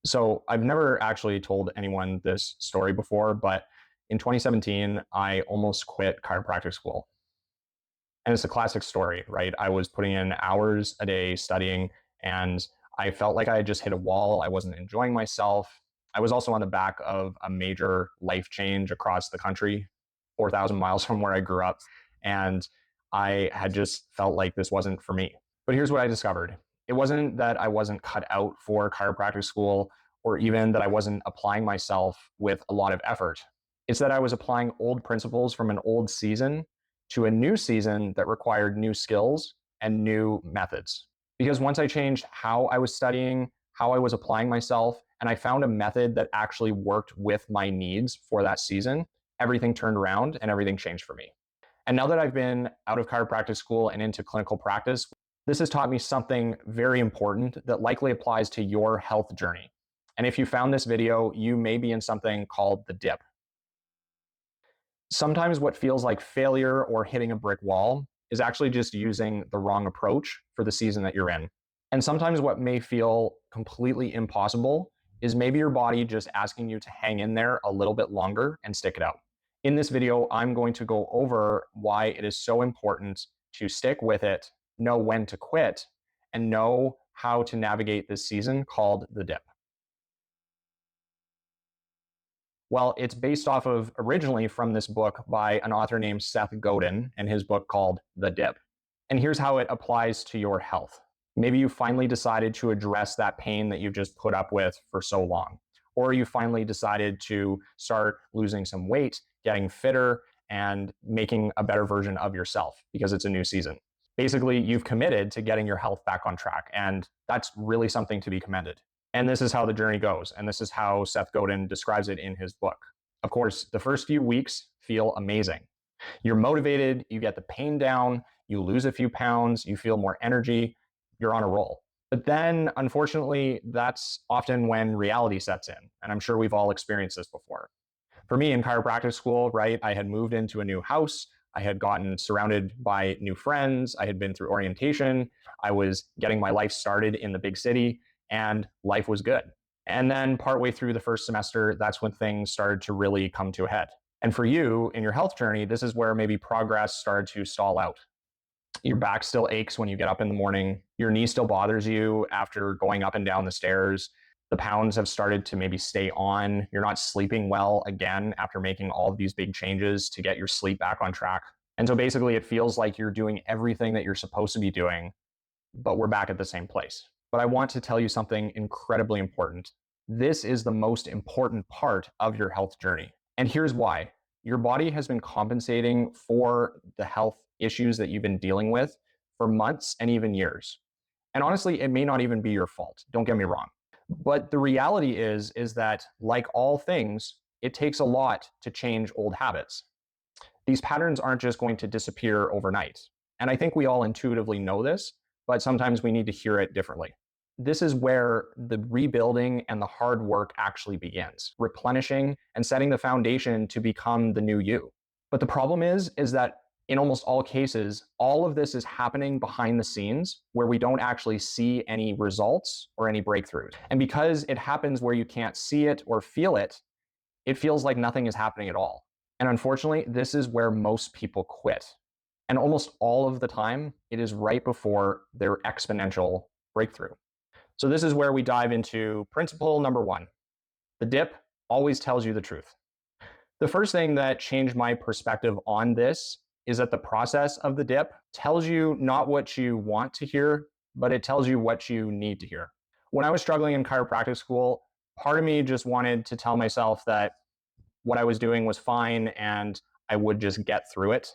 So I've never actually told anyone this story before, but in 2017, I almost quit chiropractic school. And it's a classic story, right? I was putting in hours a day studying, and I felt like I had just hit a wall. I wasn't enjoying myself. I was also on the back of a major life change across the country, 4,000 miles from where I grew up. And I had just felt like this wasn't for me. But here's what I discovered: it wasn't that I wasn't cut out for chiropractic school, or even that I wasn't applying myself with a lot of effort. It's that I was applying old principles from an old season to a new season that required new skills and new methods. Because once I changed how I was studying, how I was applying myself, and I found a method that actually worked with my needs for that season, everything turned around and everything changed for me. And now that I've been out of chiropractic school and into clinical practice, this has taught me something very important that likely applies to your health journey. And if you found this video, you may be in something called the dip. Sometimes what feels like failure or hitting a brick wall is actually just using the wrong approach for the season that you're in. And sometimes what may feel completely impossible is maybe your body just asking you to hang in there a little bit longer and stick it out. In this video, I'm going to go over why it is so important to stick with it, know when to quit, and know how to navigate this season called the dip. Well, it's based off of originally from this book by an author named Seth Godin and his book called The Dip. And here's how it applies to your health. Maybe you finally decided to address that pain that you've just put up with for so long. Or you finally decided to start losing some weight, getting fitter, and making a better version of yourself because it's a new season. Basically, you've committed to getting your health back on track, and that's really something to be commended. And this is how the journey goes. And this is how Seth Godin describes it in his book. Of course, the first few weeks feel amazing. You're motivated, you get the pain down, you lose a few pounds, you feel more energy, you're on a roll. But then, unfortunately, that's often when reality sets in. And I'm sure we've all experienced this before. For me in chiropractic school, right, I had moved into a new house. I had gotten surrounded by new friends. I had been through orientation. I was getting my life started in the big city, and life was good. And then partway through the first semester, that's when things started to really come to a head. And for you in your health journey, this is where maybe progress started to stall out. Your back still aches when you get up in the morning. Your knee still bothers you after going up and down the stairs. The pounds have started to maybe stay on. You're not sleeping well again after making all of these big changes to get your sleep back on track. And so basically it feels like you're doing everything that you're supposed to be doing, but we're back at the same place. But I want to tell you something incredibly important. This is the most important part of your health journey. And here's why. Your body has been compensating for the health issues that you've been dealing with for months and even years. And honestly, it may not even be your fault. Don't get me wrong. But the reality is that like all things, it takes a lot to change old habits. These patterns aren't just going to disappear overnight. And I think we all intuitively know this, but sometimes we need to hear it differently. This is where the rebuilding and the hard work actually begins, replenishing and setting the foundation to become the new you. But the problem is that in almost all cases, all of this is happening behind the scenes where we don't actually see any results or any breakthroughs. And because it happens where you can't see it or feel it, it feels like nothing is happening at all. And unfortunately, this is where most people quit. And almost all of the time, it is right before their exponential breakthrough. So this is where we dive into principle number 1. The dip always tells you the truth. The first thing that changed my perspective on this is that the process of the dip tells you not what you want to hear, but it tells you what you need to hear. When I was struggling in chiropractic school, part of me just wanted to tell myself that what I was doing was fine and I would just get through it.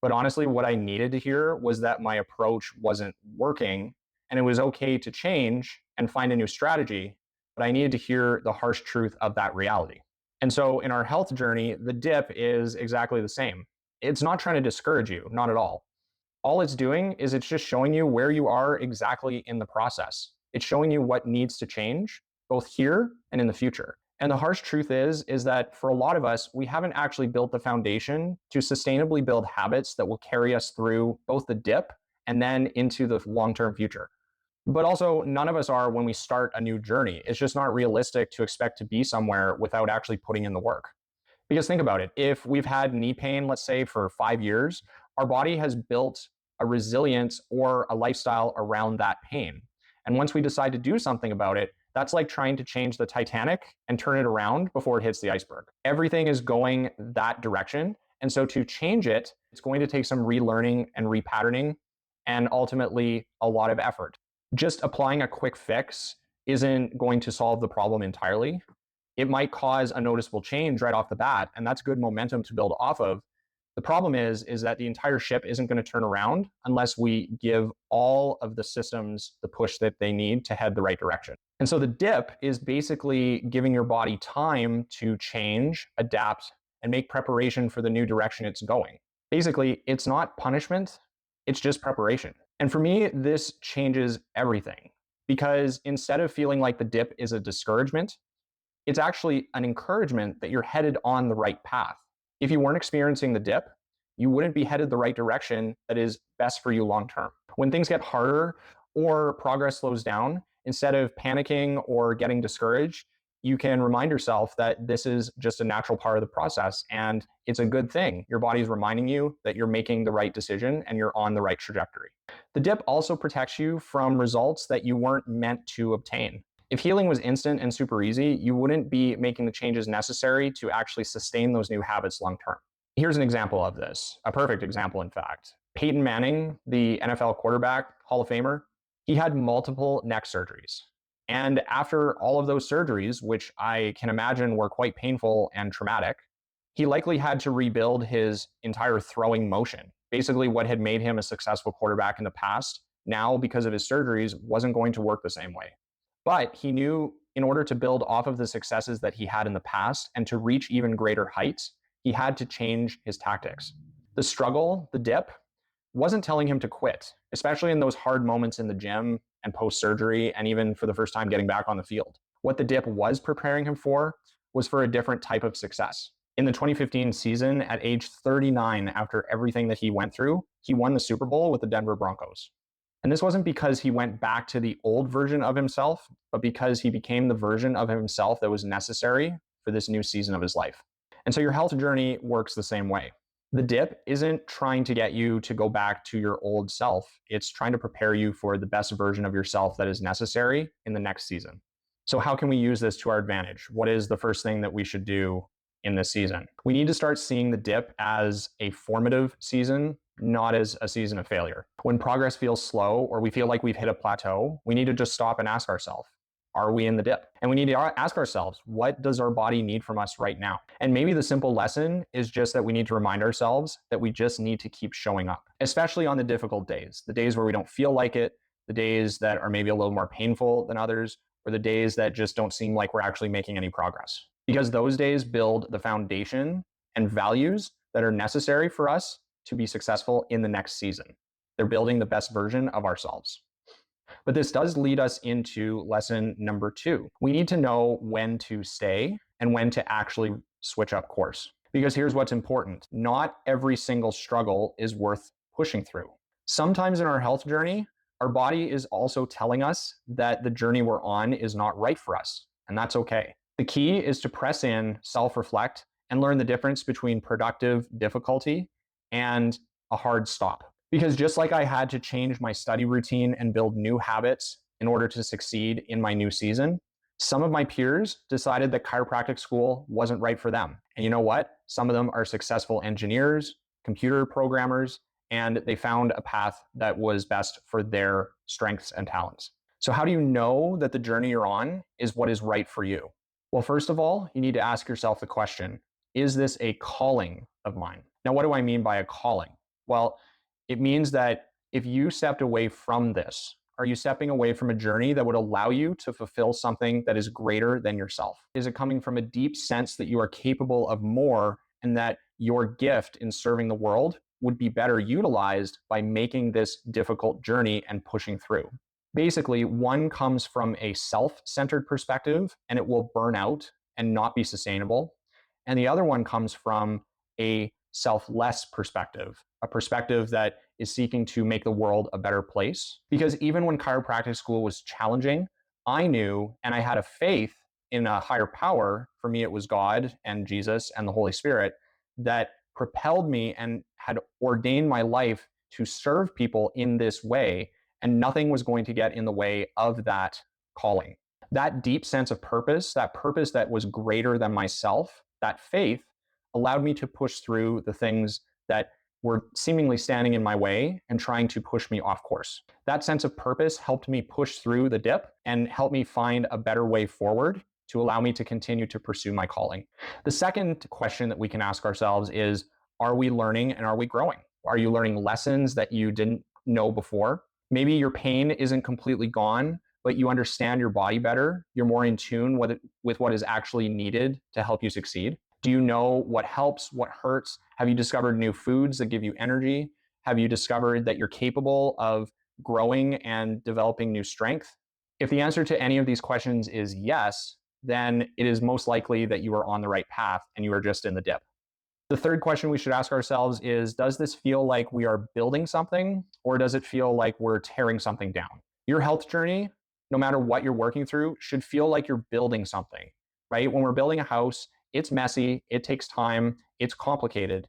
But honestly, what I needed to hear was that my approach wasn't working and it was okay to change and find a new strategy, but I needed to hear the harsh truth of that reality. And so in our health journey, the dip is exactly the same. It's not trying to discourage you, not at all. All it's doing is it's just showing you where you are exactly in the process. It's showing you what needs to change, both here and in the future. And the harsh truth is that for a lot of us, we haven't actually built the foundation to sustainably build habits that will carry us through both the dip and then into the long-term future. But also, none of us are when we start a new journey. It's just not realistic to expect to be somewhere without actually putting in the work. Because think about it, if we've had knee pain, let's say for 5 years, our body has built a resilience or a lifestyle around that pain. And once we decide to do something about it, that's like trying to change the Titanic and turn it around before it hits the iceberg. Everything is going that direction. And so to change it, it's going to take some relearning and repatterning and ultimately a lot of effort. Just applying a quick fix isn't going to solve the problem entirely. It might cause a noticeable change right off the bat, and that's good momentum to build off of. The problem is that the entire ship isn't going to turn around unless we give all of the systems the push that they need to head the right direction. And so the dip is basically giving your body time to change, adapt, and make preparation for the new direction it's going. Basically, it's not punishment, it's just preparation. And for me, this changes everything, because instead of feeling like the dip is a discouragement, it's actually an encouragement that you're headed on the right path. If you weren't experiencing the dip, you wouldn't be headed the right direction that is best for you long term. When things get harder or progress slows down, instead of panicking or getting discouraged, you can remind yourself that this is just a natural part of the process and it's a good thing. Your body's reminding you that you're making the right decision and you're on the right trajectory. The dip also protects you from results that you weren't meant to obtain. If healing was instant and super easy, you wouldn't be making the changes necessary to actually sustain those new habits long term. Here's an example of this, a perfect example, in fact. Peyton Manning, the NFL quarterback, Hall of Famer, he had multiple neck surgeries. And after all of those surgeries, which I can imagine were quite painful and traumatic, he likely had to rebuild his entire throwing motion. Basically, what had made him a successful quarterback in the past, now because of his surgeries, wasn't going to work the same way. But he knew in order to build off of the successes that he had in the past and to reach even greater heights, he had to change his tactics. The struggle, the dip, wasn't telling him to quit, especially in those hard moments in the gym and post-surgery, and even for the first time getting back on the field. What the dip was preparing him for was for a different type of success. In the 2015 season, at age 39, after everything that he went through, he won the Super Bowl with the Denver Broncos. And this wasn't because he went back to the old version of himself, but because he became the version of himself that was necessary for this new season of his life. And so your health journey works the same way. The dip isn't trying to get you to go back to your old self. It's trying to prepare you for the best version of yourself that is necessary in the next season. So how can we use this to our advantage? What is the first thing that we should do in this season? We need to start seeing the dip as a formative season, not as a season of failure. When progress feels slow or we feel like we've hit a plateau, we need to just stop and ask ourselves, are we in the dip? And we need to ask ourselves, what does our body need from us right now? And maybe the simple lesson is just that we need to remind ourselves that we just need to keep showing up, especially on the difficult days, the days where we don't feel like it, the days that are maybe a little more painful than others, or the days that just don't seem like we're actually making any progress. Because those days build the foundation and values that are necessary for us to be successful in the next season. They're building the best version of ourselves. But this does lead us into lesson number 2. We need to know when to stay and when to actually switch up course. Because here's what's important. Not every single struggle is worth pushing through. Sometimes in our health journey, our body is also telling us that the journey we're on is not right for us, and that's okay. The key is to press in, self-reflect, and learn the difference between productive difficulty and a hard stop. Because just like I had to change my study routine and build new habits in order to succeed in my new season, some of my peers decided that chiropractic school wasn't right for them. And you know what? Some of them are successful engineers, computer programmers, and they found a path that was best for their strengths and talents. So how do you know that the journey you're on is what is right for you? Well, first of all, you need to ask yourself the question, is this a calling of mine? Now, what do I mean by a calling? Well, it means that if you stepped away from this, are you stepping away from a journey that would allow you to fulfill something that is greater than yourself? Is it coming from a deep sense that you are capable of more and that your gift in serving the world would be better utilized by making this difficult journey and pushing through? Basically, one comes from a self-centered perspective and it will burn out and not be sustainable. And the other one comes from a selfless perspective, a perspective that is seeking to make the world a better place. Because even when chiropractic school was challenging, I knew and I had a faith in a higher power. For me, it was God and Jesus and the Holy Spirit that propelled me and had ordained my life to serve people in this way, and nothing was going to get in the way of that calling. That deep sense of purpose, that purpose that was greater than myself, that faith allowed me to push through the things that were seemingly standing in my way and trying to push me off course. That sense of purpose helped me push through the dip and helped me find a better way forward to allow me to continue to pursue my calling. The second question that we can ask ourselves is, are we learning and are we growing? Are you learning lessons that you didn't know before? Maybe your pain isn't completely gone, but you understand your body better. You're more in tune with what is actually needed to help you succeed. Do you know what helps, what hurts? Have you discovered new foods that give you energy? Have you discovered that you're capable of growing and developing new strength? If the answer to any of these questions is yes, then it is most likely that you are on the right path and you are just in the dip. The third question we should ask ourselves is, does this feel like we are building something, or does it feel like we're tearing something down? Your health journey, no matter what you're working through, should feel like you're building something, right? When we're building a house, it's messy, it takes time, it's complicated,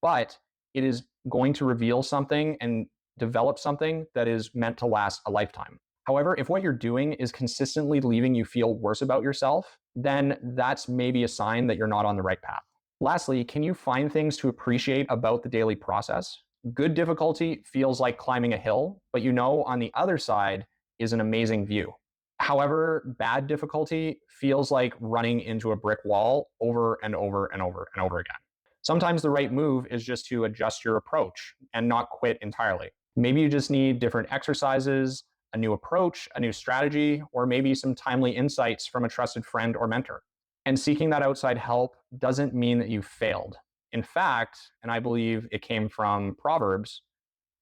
but it is going to reveal something and develop something that is meant to last a lifetime. However, if what you're doing is consistently leaving you feel worse about yourself, then that's maybe a sign that you're not on the right path. Lastly, can you find things to appreciate about the daily process? Good difficulty feels like climbing a hill, but you know on the other side is an amazing view. However, bad difficulty feels like running into a brick wall over and over and over and over again. Sometimes the right move is just to adjust your approach and not quit entirely. Maybe you just need different exercises, a new approach, a new strategy, or maybe some timely insights from a trusted friend or mentor. And seeking that outside help doesn't mean that you failed. In fact, and I believe it came from Proverbs,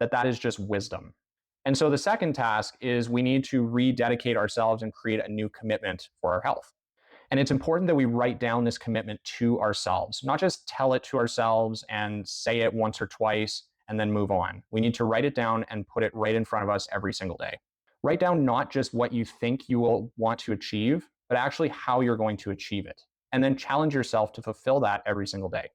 that is just wisdom. And so the second task is we need to rededicate ourselves and create a new commitment for our health. And it's important that we write down this commitment to ourselves, not just tell it to ourselves and say it once or twice and then move on. We need to write it down and put it right in front of us every single day. Write down not just what you think you will want to achieve, but actually how you're going to achieve it. And then challenge yourself to fulfill that every single day.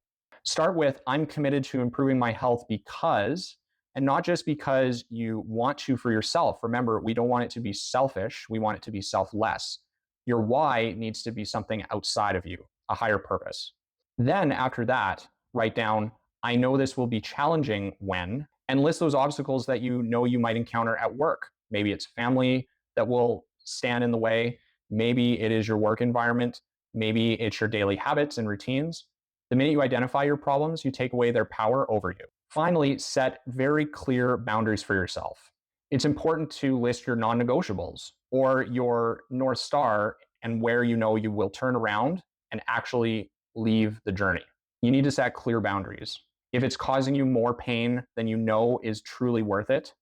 Start with, I'm committed to improving my health because, and not just because you want to for yourself. Remember, we don't want it to be selfish. We want it to be selfless. Your why needs to be something outside of you, a higher purpose. Then after that, write down, I know this will be challenging when, and list those obstacles that you know you might encounter at work. Maybe it's family that will stand in the way. Maybe it is your work environment. Maybe it's your daily habits and routines. The minute you identify your problems, you take away their power over you. Finally, set very clear boundaries for yourself. It's important to list your non-negotiables or your North Star and where you know you will turn around and actually leave the journey. You need to set clear boundaries. If it's causing you more pain than you know is truly worth it,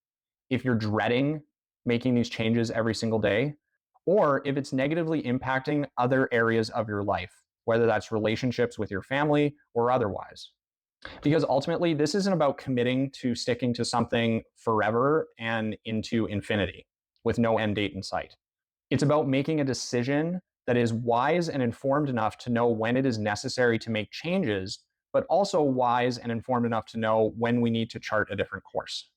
if you're dreading making these changes every single day, or if it's negatively impacting other areas of your life, whether that's relationships with your family or otherwise. Because ultimately, this isn't about committing to sticking to something forever and into infinity with no end date in sight. It's about making a decision that is wise and informed enough to know when it is necessary to make changes, but also wise and informed enough to know when we need to chart a different course.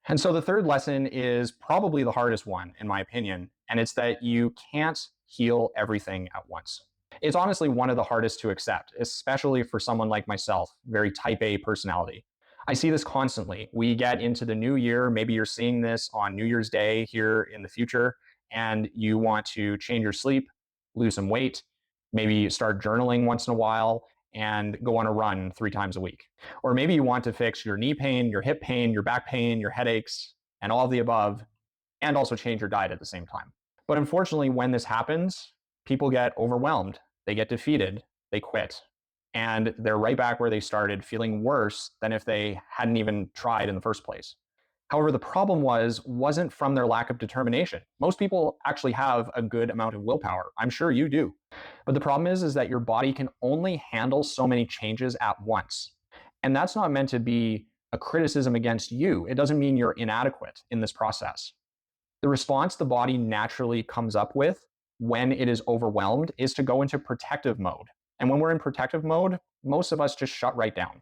And so the third lesson is probably the hardest one, in my opinion, and it's that you can't heal everything at once. It's honestly one of the hardest to accept, especially for someone like myself, very type A personality. I see this constantly. We get into the new year, maybe you're seeing this on New Year's Day here in the future, and you want to change your sleep, lose some weight, maybe start journaling once in a while, and go on a run 3 times a week. Or maybe you want to fix your knee pain, your hip pain, your back pain, your headaches, and all of the above, and also change your diet at the same time. But unfortunately, when this happens, people get overwhelmed, they get defeated, they quit, and they're right back where they started, feeling worse than if they hadn't even tried in the first place. However, the problem wasn't from their lack of determination. Most people actually have a good amount of willpower. I'm sure you do. But the problem is that your body can only handle so many changes at once. And that's not meant to be a criticism against you. It doesn't mean you're inadequate in this process. The response the body naturally comes up with when it is overwhelmed is to go into protective mode. And when we're in protective mode, most of us just shut right down.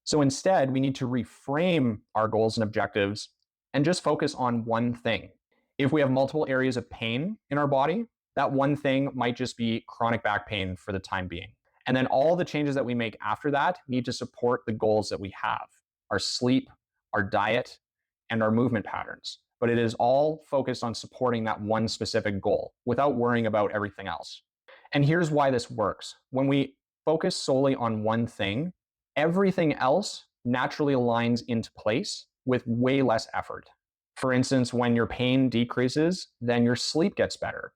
So instead, we need to reframe our goals and objectives and just focus on one thing. If we have multiple areas of pain in our body, that one thing might just be chronic back pain for the time being. And then all the changes that we make after that need to support the goals that we have: our sleep, our diet, and our movement patterns. But it is all focused on supporting that one specific goal without worrying about everything else. And here's why this works. When we focus solely on one thing, everything else naturally aligns into place with way less effort. For instance, when your pain decreases, then your sleep gets better.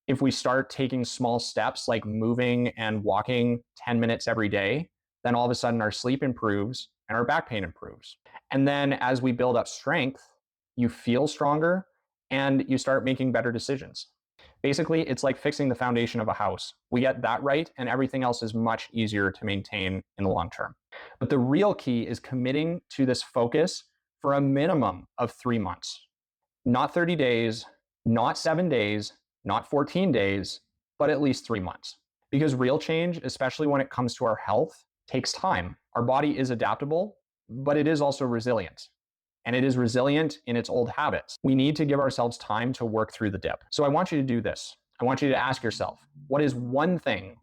If we start taking small steps like moving and walking 10 minutes every day, then all of a sudden our sleep improves and our back pain improves. And then as we build up strength, you feel stronger and you start making better decisions. Basically, it's like fixing the foundation of a house. We get that right, and everything else is much easier to maintain in the long term. But the real key is committing to this focus for a minimum of 3 months. Not 30 days, not 7 days, not 14 days, but at least 3 months. Because real change, especially when it comes to our health, takes time. Our body is adaptable, but it is also resilient. And it is resilient in its old habits. We need to give ourselves time to work through the dip. So I want you to do this. I want you to ask yourself, what is one thing,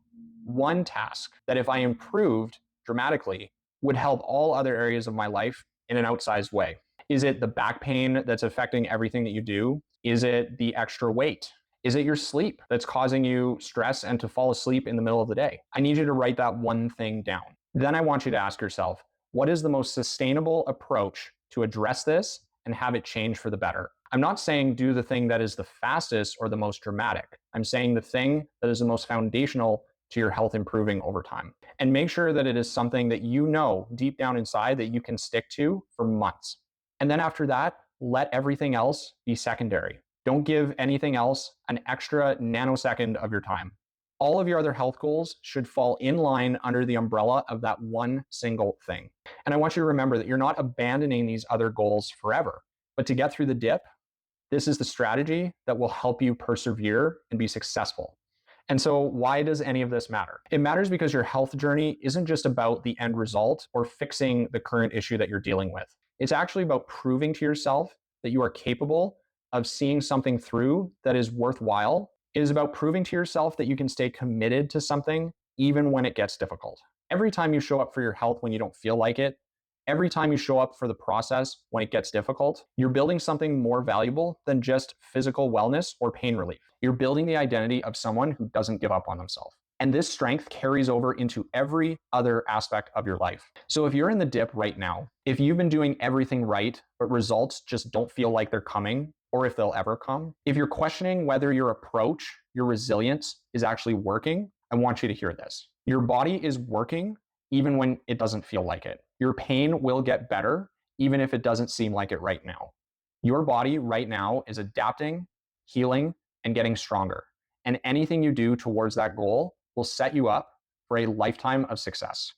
one task that if I improved dramatically would help all other areas of my life in an outsized way? Is it the back pain that's affecting everything that you do? Is it the extra weight? Is it your sleep that's causing you stress and to fall asleep in the middle of the day? I need you to write that one thing down. Then I want you to ask yourself, what is the most sustainable approach to address this and have it change for the better? I'm not saying do the thing that is the fastest or the most dramatic. I'm saying the thing that is the most foundational to your health improving over time. And make sure that it is something that you know deep down inside that you can stick to for months. And then after that, let everything else be secondary. Don't give anything else an extra nanosecond of your time. All of your other health goals should fall in line under the umbrella of that one single thing. And I want you to remember that you're not abandoning these other goals forever. But to get through the dip, this is the strategy that will help you persevere and be successful. And so why does any of this matter? It matters because your health journey isn't just about the end result or fixing the current issue that you're dealing with. It's actually about proving to yourself that you are capable of seeing something through that is worthwhile. It is about proving to yourself that you can stay committed to something even when it gets difficult. Every time you show up for your health when you don't feel like it, every time you show up for the process when it gets difficult, you're building something more valuable than just physical wellness or pain relief. You're building the identity of someone who doesn't give up on themselves. And this strength carries over into every other aspect of your life. So if you're in the dip right now, if you've been doing everything right, but results just don't feel like they're coming, or if they'll ever come, if you're questioning whether your approach, your resilience is actually working, I want you to hear this. Your body is working even when it doesn't feel like it. Your pain will get better even if it doesn't seem like it right now. Your body right now is adapting, healing, and getting stronger. And anything you do towards that goal will set you up for a lifetime of success.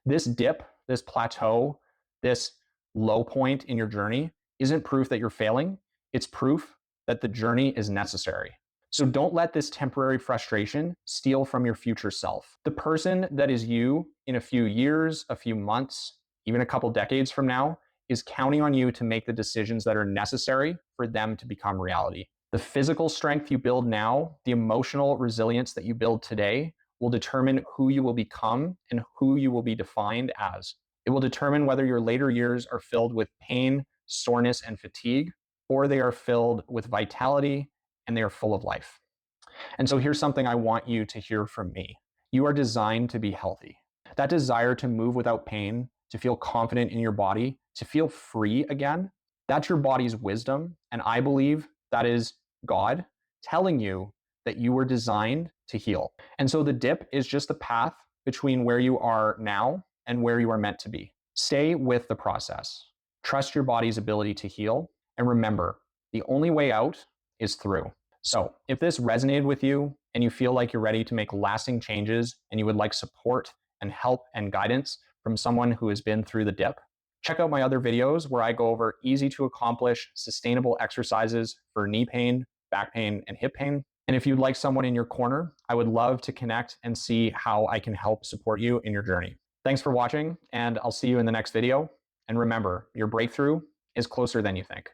This dip, this plateau, this low point in your journey isn't proof that you're failing. It's proof that the journey is necessary. So don't let this temporary frustration steal from your future self. The person that is you in a few years, a few months, even a couple decades from now is counting on you to make the decisions that are necessary for them to become reality. The physical strength you build now, the emotional resilience that you build today will determine who you will become and who you will be defined as. It will determine whether your later years are filled with pain, soreness, and fatigue, or they are filled with vitality and they are full of life. And so here's something I want you to hear from me. You are designed to be healthy. That desire to move without pain, to feel confident in your body, to feel free again, that's your body's wisdom. And I believe that is God telling you that you were designed to heal. And so the dip is just the path between where you are now and where you are meant to be. Stay with the process. Trust your body's ability to heal. And remember, the only way out is through. So if this resonated with you and you feel like you're ready to make lasting changes and you would like support and help and guidance from someone who has been through the dip, Check out my other videos where I go over easy to accomplish, sustainable exercises for knee pain, back pain, and hip pain. And if you'd like someone in your corner, I would love to connect and see how I can help support you in your journey. Thanks for watching, and I'll see you in the next video. And remember, your breakthrough is closer than you think.